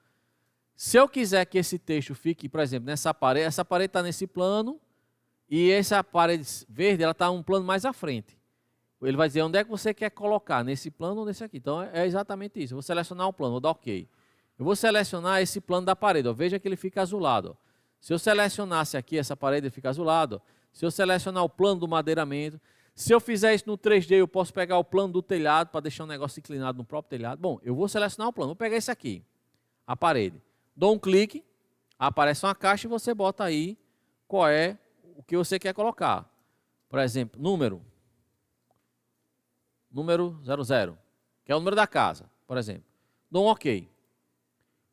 Se eu quiser que esse texto fique, por exemplo, nessa parede, essa parede está nesse plano, e essa parede verde ela está um plano mais à frente. Ele vai dizer onde é que você quer colocar, nesse plano ou nesse aqui. Então é exatamente isso. Eu vou selecionar um plano, vou dar OK. Eu vou selecionar esse plano da parede. Ó. Veja que ele fica azulado. Ó. Se eu selecionasse aqui essa parede, ele fica azulado. Ó. Se eu selecionar o plano do madeiramento, se eu fizer isso no 3D, eu posso pegar o plano do telhado para deixar um negócio inclinado no próprio telhado. Bom, eu vou selecionar o plano. Vou pegar esse aqui, a parede. Dou um clique, aparece uma caixa e você bota aí qual é o que você quer colocar. Por exemplo, número 00, que é o número da casa, por exemplo. Dou um OK.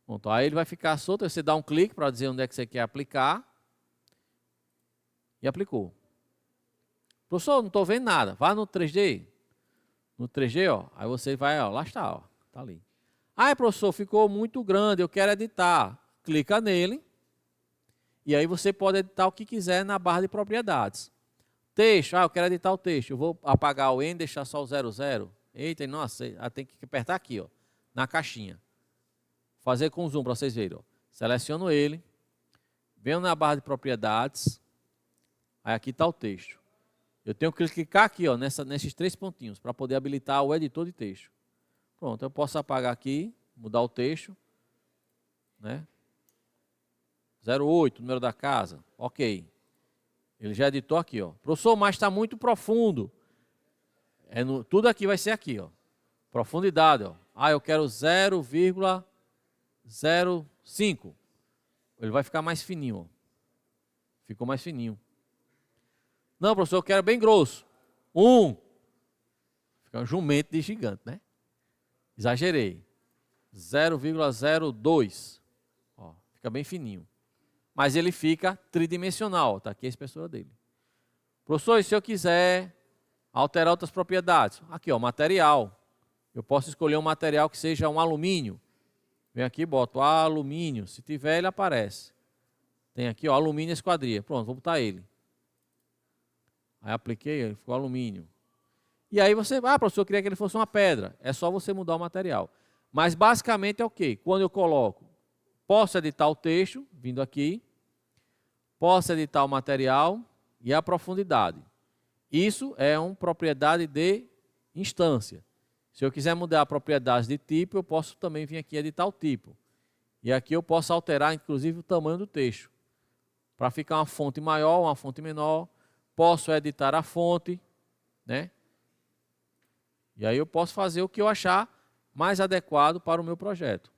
Pronto, aí ele vai ficar solto, você dá um clique para dizer onde é que você quer aplicar. E aplicou. Professor, não estou vendo nada. Vá no 3D. No 3D, ó. Aí você vai, ó. Lá está, ó. Está ali. Ah, professor, ficou muito grande. Eu quero editar. Clica nele. E aí você pode editar o que quiser na barra de propriedades. Texto. Ah, eu quero editar o texto. Eu vou apagar o N, deixar só o 00. Eita, nossa. Tem que apertar aqui, ó. Na caixinha. Fazer com zoom para vocês verem, ó. Seleciono ele. Venho na barra de propriedades. Aí aqui está o texto. Eu tenho que clicar aqui, ó, nesses 3 pontinhos, para poder habilitar o editor de texto. Pronto, eu posso apagar aqui, mudar o texto, né? 08, número da casa, ok. Ele já editou aqui, ó. Professor, mas está muito profundo. Tudo aqui vai ser aqui, ó. Profundidade, ó. Ah, eu quero 0,05. Ele vai ficar mais fininho, ó. Ficou mais fininho. Não, professor, eu quero bem grosso. 1. Fica um jumento de gigante, né? Exagerei. 0,02. Ó, fica bem fininho. Mas ele fica tridimensional. Está aqui a espessura dele. Professor, e se eu quiser alterar outras propriedades? Aqui, ó, material. Eu posso escolher um material que seja um alumínio. Vem aqui, boto alumínio. Se tiver, ele aparece. Tem aqui, ó, alumínio esquadria. Pronto, vou botar ele. Aí apliquei, ele ficou alumínio. E aí você, professor, eu queria que ele fosse uma pedra. É só você mudar o material. Mas basicamente é o quê? Quando eu coloco, posso editar o texto, vindo aqui. Posso editar o material e a profundidade. Isso é uma propriedade de instância. Se eu quiser mudar a propriedade de tipo, eu posso também vir aqui editar o tipo. E aqui eu posso alterar, inclusive, o tamanho do texto. Para ficar uma fonte maior, uma fonte menor. Posso editar a fonte, né? E aí eu posso fazer o que eu achar mais adequado para o meu projeto.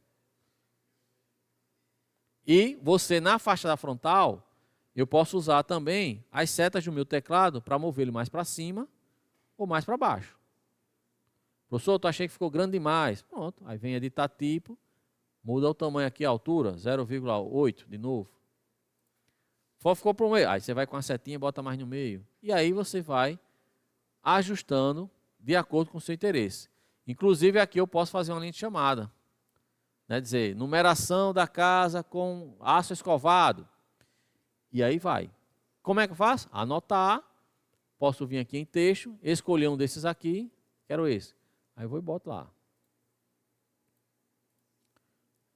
E você, na faixa da frontal, eu posso usar também as setas do meu teclado para mover ele mais para cima ou mais para baixo. Professor, eu achei que ficou grande demais. Pronto, aí vem editar tipo, muda o tamanho aqui, a altura, 0,8 de novo. Ficou para o meio, aí você vai com a setinha e bota mais no meio. E aí você vai ajustando de acordo com o seu interesse. Inclusive aqui eu posso fazer uma linha de chamada. Né? Dizer, numeração da casa com aço escovado. E aí vai. Como é que eu faço? Anotar. Posso vir aqui em texto, escolher um desses aqui. Quero esse. Aí eu vou e boto lá.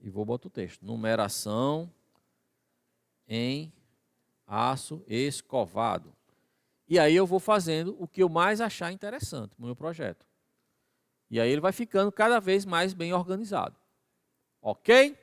E vou botar o texto. Numeração em aço escovado. E aí eu vou fazendo o que eu mais achar interessante no meu projeto. E aí ele vai ficando cada vez mais bem organizado. Ok?